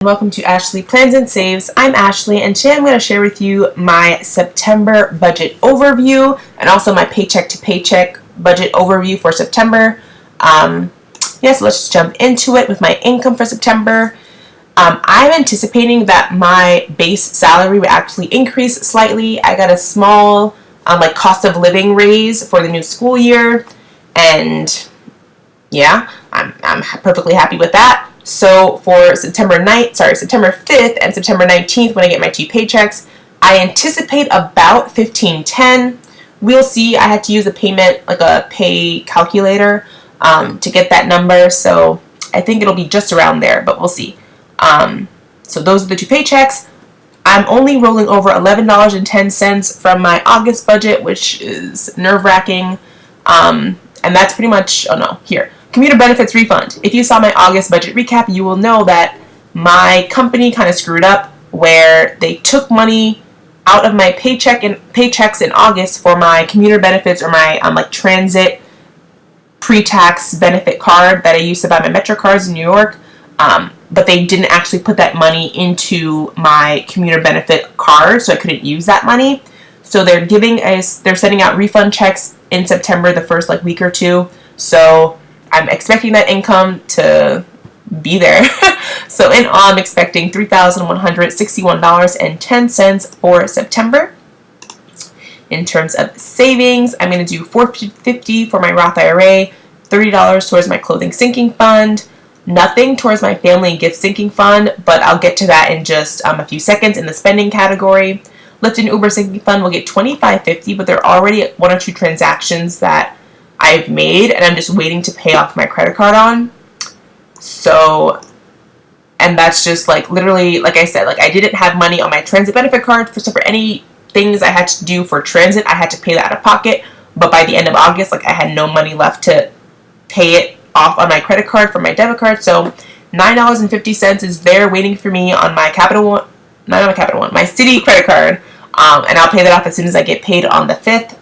Welcome to Ashley Plans and Saves. I'm Ashley, and today I'm going to share with you my September budget overview and also my paycheck to paycheck budget overview for September. So let's just jump into it with my income for September. I'm anticipating that my base salary will actually increase slightly. I got a small cost of living raise for the new school year, and yeah, I'm perfectly happy with that. So for September 5th and September 19th, when I get my two paychecks, I anticipate about $1,510. We'll see. I had to use a pay calculator to get that number. So I think it'll be just around there, but we'll see. So those are the two paychecks. I'm only rolling over $11.10 from my August budget, which is nerve-wracking. And that's pretty much, commuter benefits refund. If you saw my August budget recap, you will know that my company kind of screwed up where they took money out of my paychecks in August for my commuter benefits or my transit pre-tax benefit card that I used to buy my Metro cards in New York. But they didn't actually put that money into my commuter benefit card, so I couldn't use that money. So they're sending out refund checks in September, the first week or two. So I'm expecting that income to be there. So in all, I'm expecting $3,161.10 for September. In terms of savings, I'm going to do $450 for my Roth IRA, $30 towards my clothing sinking fund, nothing towards my family and gift sinking fund, but I'll get to that in just a few seconds in the spending category. Lyft and Uber sinking fund will get $25.50, but there are already one or two transactions that I've made, and I'm just waiting to pay off my credit card on. So, and that's just literally, like I said, I didn't have money on my transit benefit card. So for any things I had to do for transit, I had to pay that out of pocket. But by the end of August, I had no money left to pay it off on my credit card from my debit card. So $9.50 is there waiting for me on my my Citi credit card. And I'll pay that off as soon as I get paid on the 5th.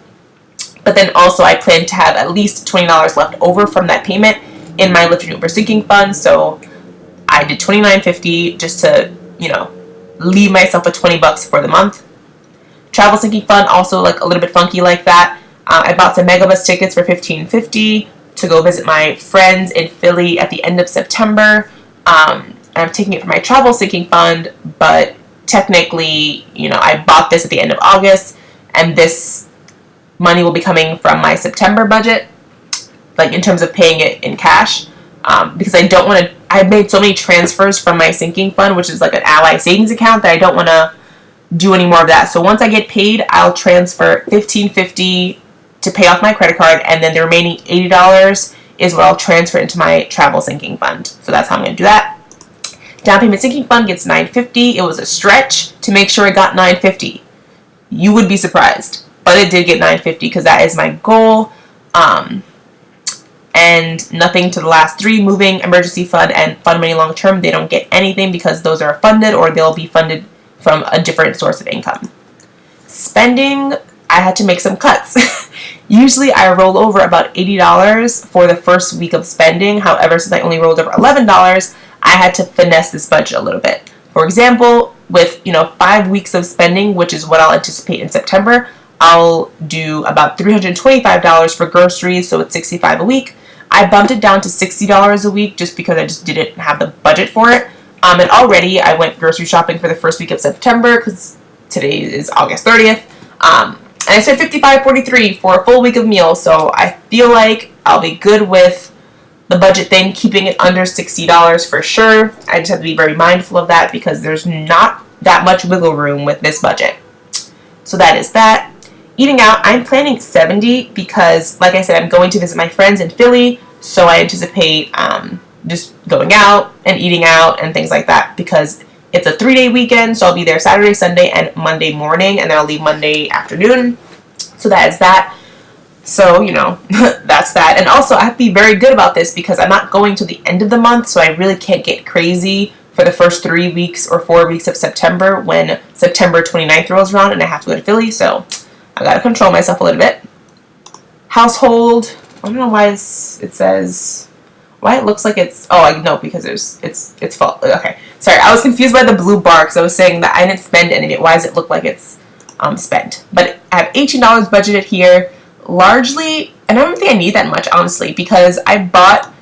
But then also I plan to have at least $20 left over from that payment in my Lyft and Uber sinking fund. So I did $29.50 just to, leave myself with $20 for the month. Travel sinking fund, also a little bit funky like that. I bought some Megabus tickets for $15.50 to go visit my friends in Philly at the end of September. And I'm taking it from my travel sinking fund, but technically, I bought this at the end of August, and this money will be coming from my September budget, in terms of paying it in cash, because I don't want to. I've made so many transfers from my sinking fund, which is an Ally savings account, that I don't want to do any more of that. So once I get paid, I'll transfer $15.50 to pay off my credit card, and then the remaining $80 is what I'll transfer into my travel sinking fund. So that's how I'm going to do that. Down payment sinking fund gets $9.50. It was a stretch to make sure it got $9.50. You would be surprised. But it did get $9.50 because that is my goal. And nothing to the last three. Moving, emergency fund, and fund money long term. They don't get anything because those are funded, or they'll be funded from a different source of income. Spending, I had to make some cuts. Usually I roll over about $80 for the first week of spending. However, since I only rolled over $11, I had to finesse this budget a little bit. For example, with 5 weeks of spending, which is what I'll anticipate in September, I'll do about $325 for groceries, so it's $65 a week. I bumped it down to $60 a week just because I just didn't have the budget for it. And already I went grocery shopping for the first week of September because today is August 30th. And I said $55.43 for a full week of meals, so I feel like I'll be good with the budget thing, keeping it under $60 for sure. I just have to be very mindful of that because there's not that much wiggle room with this budget. So that is that. Eating out, I'm planning $70 because, like I said, I'm going to visit my friends in Philly, so I anticipate just going out and eating out and things like that because it's a 3-day weekend, so I'll be there Saturday, Sunday, and Monday morning, and then I'll leave Monday afternoon. So that is that. So, that's that. And also, I have to be very good about this because I'm not going to the end of the month, so I really can't get crazy for the first 3 weeks or 4 weeks of September when September 29th rolls around and I have to go to Philly, so I gotta control myself a little bit. Household, I don't know why it says why it looks like it's, oh, I know, because it's full. Okay, sorry, I was confused by the blue bar because I was saying that I didn't spend any of it. Why does it look like it's spent? But I have $18 budgeted here, largely, and I don't think I need that much, honestly, because I bought,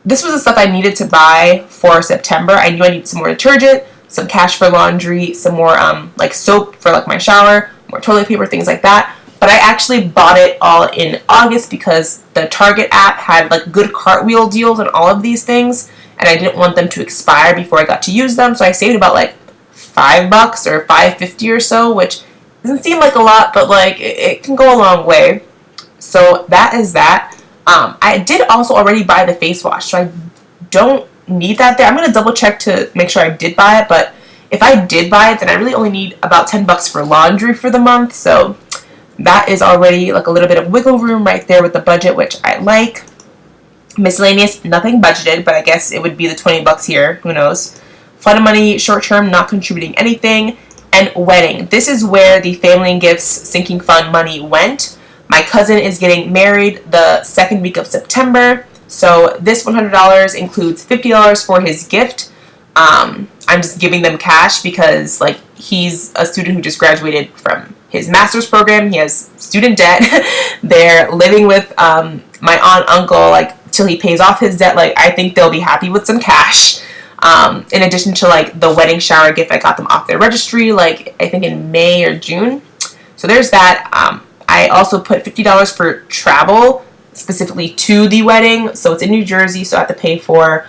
this was the stuff I needed to buy for September. I knew I needed some more detergent, some cash for laundry, some more like soap for like my shower, more toilet paper, things like that. But I actually bought it all in August because the Target app had like good cartwheel deals on all of these things, and I didn't want them to expire before I got to use them. So I saved about like $5 or $5.50 or so, which doesn't seem like a lot, but like it can go a long way. So that is that. I did also already buy the face wash, so I don't need that there. I'm going to double check to make sure I did buy it, but if I did buy it, then I really only need about $10 for laundry for the month, so that is already like a little bit of wiggle room right there with the budget, which I like. Miscellaneous, nothing budgeted, but I guess it would be the $20 here, who knows. Fun and money, short term, not contributing anything. And wedding, this is where the family and gifts sinking fund money went. My cousin is getting married the second week of September, so this $100 includes $50 for his gift. I'm just giving them cash because like he's a student who just graduated from his master's program. He has student debt. They're living with my aunt, uncle, like till he pays off his debt. Like I think they'll be happy with some cash. In addition to like the wedding shower gift I got them off their registry, like I think in May or June. So there's that. I also put $50 for travel, specifically to the wedding. So it's in New Jersey, so I have to pay for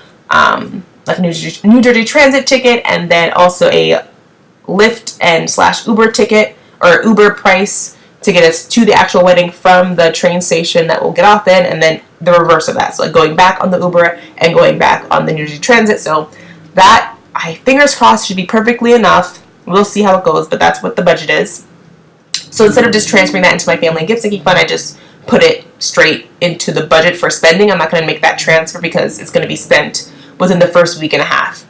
like a New Jersey transit ticket, and then also a Lyft and / Uber ticket, or Uber price to get us to the actual wedding from the train station that we'll get off in, and then the reverse of that. So like going back on the Uber and going back on the New Jersey transit. So that, fingers crossed, should be perfectly enough. We'll see how it goes, but that's what the budget is. So instead of just transferring that into my family and gift sinking fund, I just put it straight into the budget for spending. I'm not going to make that transfer because it's going to be spent within the first week and a half.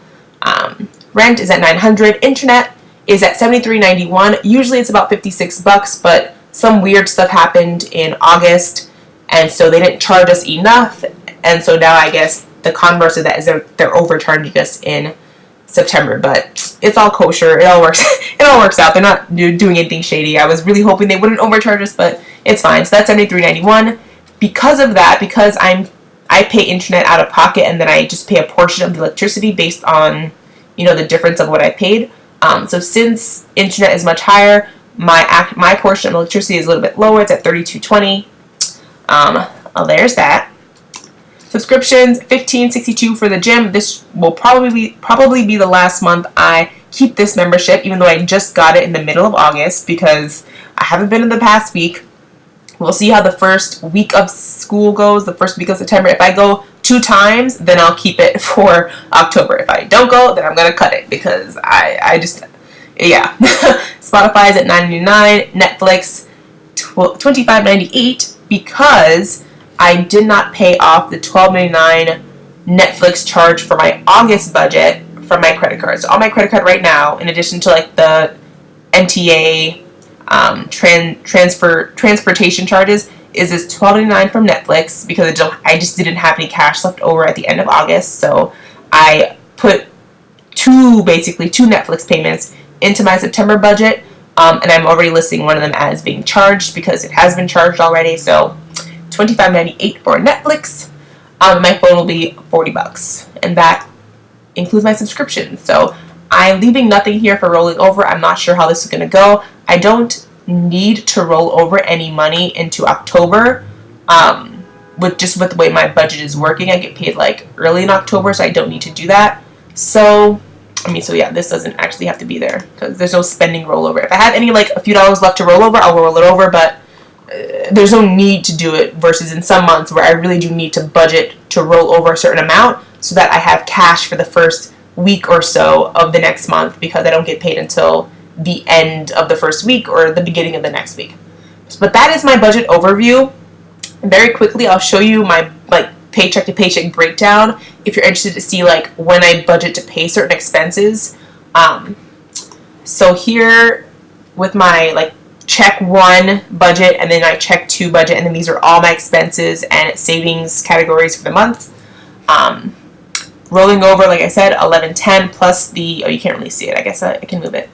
Rent is at $900. Internet is at $73.91. Usually it's about $56, but some weird stuff happened in August, and so they didn't charge us enough. And so now I guess the converse of that is they're overcharging us in September, but it's all kosher. It all works. It all works out. They're not doing anything shady. I was really hoping they wouldn't overcharge us, but it's fine. So that's $73.91. Because of that, because I pay internet out of pocket, and then I just pay a portion of the electricity based on, you know, the difference of what I paid. So since internet is much higher, my portion of electricity is a little bit lower. It's at $32.20. Well, there's that. Subscriptions, $15.62 for the gym. This will probably be the last month I keep this membership, even though I just got it in the middle of August because I haven't been in the past week. We'll see how the first week of school goes, the first week of September. If I go 2 times, then I'll keep it for October. If I don't go, then I'm going to cut it because I just, yeah. Spotify is at $9.99, Netflix $25.98 because I did not pay off the $12.99 Netflix charge for my August budget from my credit card. So on my credit card right now, in addition to like the MTA transportation charges, is this $12.99 from Netflix because I just didn't have any cash left over at the end of August. So I put two Netflix payments into my September budget, and I'm already listing one of them as being charged because it has been charged already. So $25.98 for Netflix. My phone will be $40, and that includes my subscription. So I'm leaving nothing here for rolling over. I'm not sure how this is going to go. I don't need to roll over any money into October. With the way my budget is working, I get paid like early in October, so I don't need to do that. So yeah, this doesn't actually have to be there because there's no spending rollover. If I have any like a few dollars left to roll over, I'll roll it over, but there's no need to do it versus in some months where I really do need to budget to roll over a certain amount so that I have cash for the first week or so of the next month because I don't get paid until the end of the first week or the beginning of the next week. But that is my budget overview. Very quickly, I'll show you my like paycheck to paycheck breakdown if you're interested to see like when I budget to pay certain expenses. So here with my like check 1 budget and then I check 2 budget, and then these are all my expenses and savings categories for the month. rolling over, like I said, 1110 plus the, oh, you can't really see it. I guess I can move it.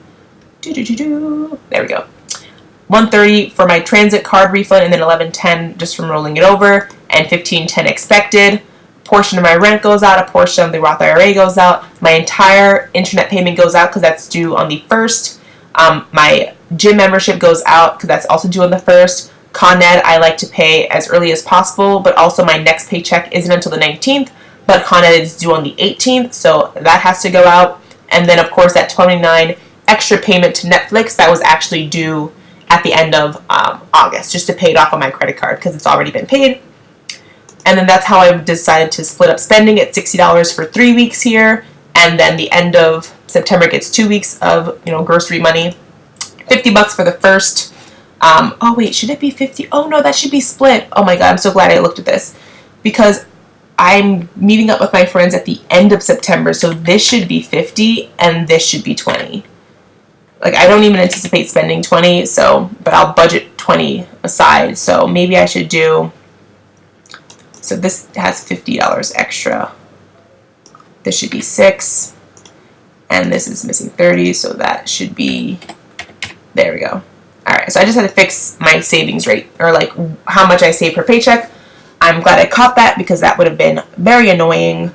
There we go. 130 for my transit card refund, and then 1110 just from rolling it over, and 1510 expected. Portion of my rent goes out, a portion of the Roth IRA goes out. My entire internet payment goes out because that's due on the 1st. My gym membership goes out because that's also due on the 1st. Con Ed I like to pay as early as possible, but also my next paycheck isn't until the 19th, but Con Ed is due on the 18th, so that has to go out. And then, of course, that $29 extra payment to Netflix that was actually due at the end of August, just to pay it off on my credit card because it's already been paid. And then that's how I decided to split up spending at $60 for 3 weeks here, and then the end of September gets 2 weeks of grocery money. $50 for the first. Oh wait, should it be 50? Oh no, that should be split. Oh my god, I'm so glad I looked at this because I'm meeting up with my friends at the end of September, so this should be 50 and this should be 20. Like, I don't even anticipate spending 20, so, but I'll budget 20 aside, so maybe I should do, so this has $50 extra. This should be 6, and this is missing 30, so that should be, there we go. Alright, so I just had to fix my savings rate, or like how much I save per paycheck. I'm glad I caught that because that would have been very annoying.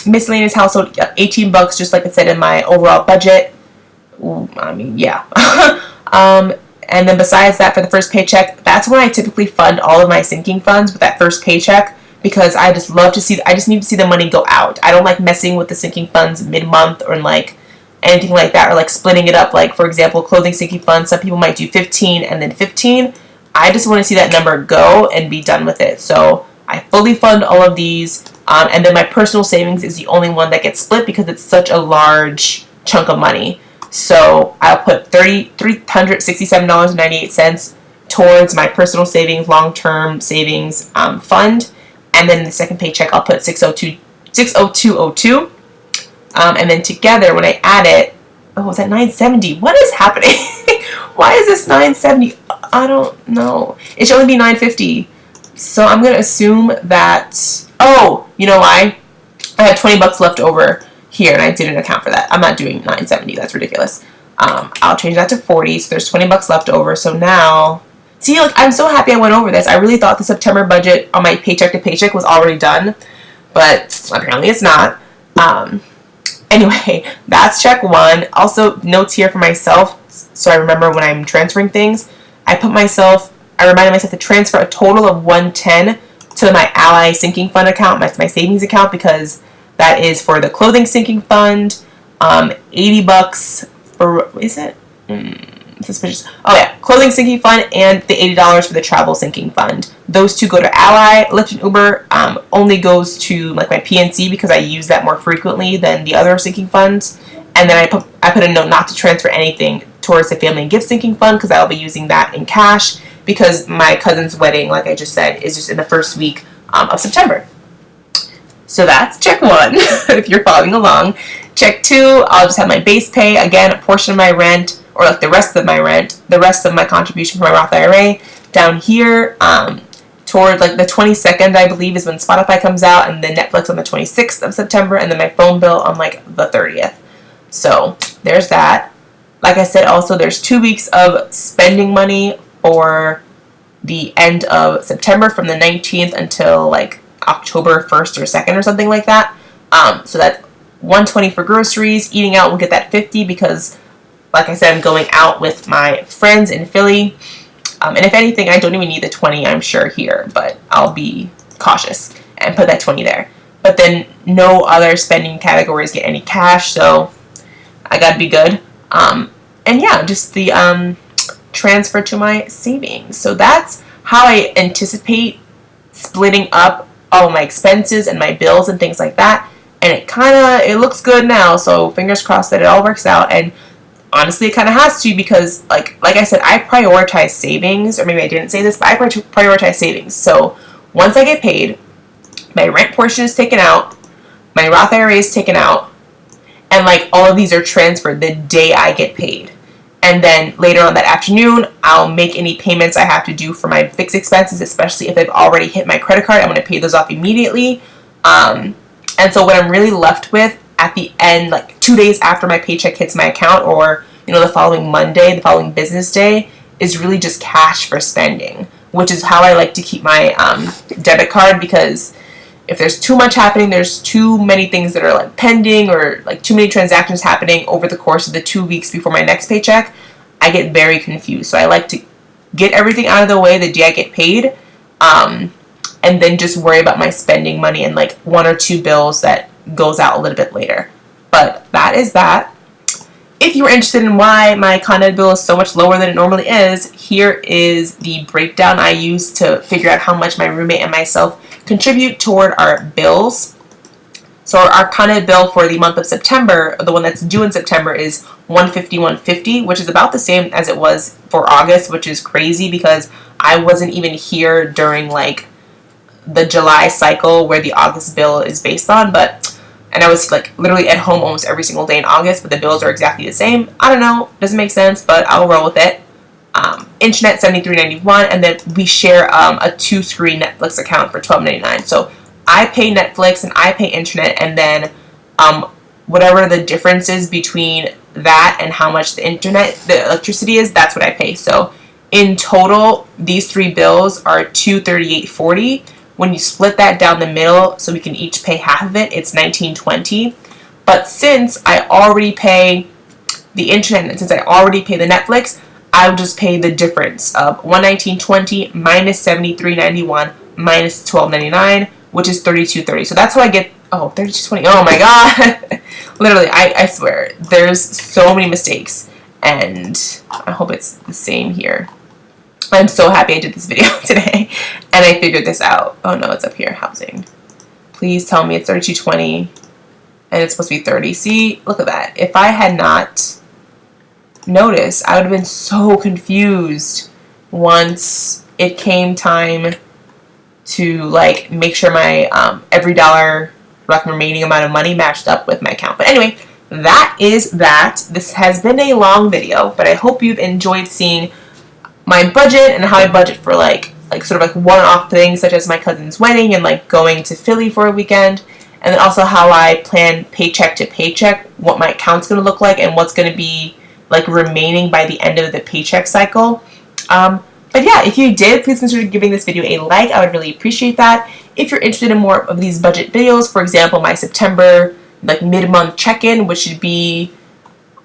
Miscellaneous household, $18, just like I said in my overall budget. Ooh, I mean, yeah. And then besides that, for the first paycheck, that's when I typically fund all of my sinking funds with that first paycheck because I just love to see, I just need to see the money go out. I don't like messing with the sinking funds mid-month or like anything like that, or like splitting it up. Like, for example, clothing sinking funds, some people might do 15 and then 15. I just want to see that number go and be done with it. So I fully fund all of these. And then my personal savings is the only one that gets split because it's such a large chunk of money. So I'll put $367.98 towards my personal savings, long-term savings fund. And then in the second paycheck, I'll put $602.02. And then together, when I add it, oh, is that $970? What is happening? Why is this $970? I don't know. It should only be $950. So I'm going to assume that, oh, you know why? I had $20 left over here, and I didn't account for that. I'm not doing $970. That's ridiculous. I'll change that to $40, so there's $20 left over. So now, see, look, I'm so happy I went over this. I really thought the September budget on my paycheck to paycheck was already done, but apparently it's not. Anyway, that's check one. Also, notes here for myself, so I remember when I'm transferring things. I reminded myself to transfer a total of $110 to my Ally sinking fund account, my savings account, because that is for the clothing sinking fund. $80 for, is it? Suspicious. Oh yeah, clothing sinking fund, and the $80 for the travel sinking fund. Those two go to Ally. Lyft and Uber only goes to like my PNC because I use that more frequently than the other sinking funds. And then I put a note not to transfer anything towards the family and gift sinking fund because I'll be using that in cash because my cousin's wedding, like I just said, is just in the first week of September. So that's check one, if you're following along. Check two, I'll just have my base pay, again, a portion of my rent, or like the rest of my rent, the rest of my contribution for my Roth IRA. Down here, toward like the 22nd, I believe, is when Spotify comes out, and then Netflix on the 26th of September, and then my phone bill on like the 30th. So there's that. Like I said, also there's 2 weeks of spending money for the end of September from the 19th until like October 1st or 2nd or something like that. So that's $120 for groceries. Eating out will get that $50 because, like I said, I'm going out with my friends in Philly. And if anything, I don't even need the 20, I'm sure, here, but I'll be cautious and put that 20 there. But then no other spending categories get any cash, so I gotta be good. And yeah, just the transfer to my savings. So that's how I anticipate splitting up all my expenses and my bills and things like that. And it looks good now, so fingers crossed that it all works out. And honestly, it kind of has to because, like I said, I prioritize savings, or maybe I didn't say this, but I prioritize savings. So once I get paid, my rent portion is taken out, my Roth IRA is taken out, and like all of these are transferred the day I get paid. And then later on that afternoon, I'll make any payments I have to do for my fixed expenses, especially if they've already hit my credit card. I'm going to pay those off immediately. And so what I'm really left with at the end, like 2 days after my paycheck hits my account, or the following Monday, the following business day, is really just cash for spending, which is how I like to keep my debit card, because if there's too much happening, there's too many things that are like pending, or like too many transactions happening over the course of the 2 weeks before my next paycheck, I get very confused. So I like to get everything out of the way the day I get paid, and then just worry about my spending money and like 1 or 2 bills that goes out a little bit later. But that is that. If you were interested in why my Con Ed bill is so much lower than it normally is, here is the breakdown I use to figure out how much my roommate and myself contribute toward our bills. So our Con Ed bill for the month of September, the one that's due in September, is $150, which is about the same as it was for August, which is crazy because I wasn't even here during like the July cycle where the August bill is based on, and I was like literally at home almost every single day in August, but the bills are exactly the same. I don't know, doesn't make sense, but I'll roll with it. Internet $73.91, and then we share a 2-screen Netflix account for $12.99. So I pay Netflix and I pay internet, and then whatever the difference is between that and how much the electricity is, that's what I pay. So in total, these 3 bills are $238.40. When you split that down the middle, so we can each pay half of it, it's $19.20. But since I already pay the internet and since I already pay the Netflix, I will just pay the difference of $119.20 minus $73.91 minus $12.99, which is $32.30. So that's how I get, $32.20. Oh my god. Literally, I swear, there's so many mistakes, and I hope it's the same here. I'm so happy I did this video today and I figured this out. Oh no, it's up here, housing. Please tell me it's $32.20 and it's supposed to be $30. See, look at that. If I had not noticed, I would have been so confused once it came time to like make sure my Everydollar remaining amount of money matched up with my account. But anyway, that is that. This has been a long video, but I hope you've enjoyed seeing my budget and how I budget for like sort of like one-off things such as my cousin's wedding and like going to Philly for a weekend, and then also how I plan paycheck to paycheck, what my account's going to look like and what's going to be like remaining by the end of the paycheck cycle. But yeah, if you did, please consider giving this video a like. I would really appreciate that. If you're interested in more of these budget videos, for example, my September like mid-month check-in, which should be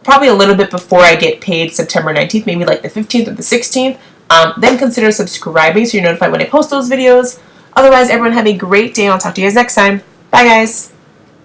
probably a little bit before I get paid September 19th, maybe like the 15th or the 16th, then consider subscribing so you're notified when I post those videos. Otherwise, everyone have a great day, and I'll talk to you guys next time. Bye, guys.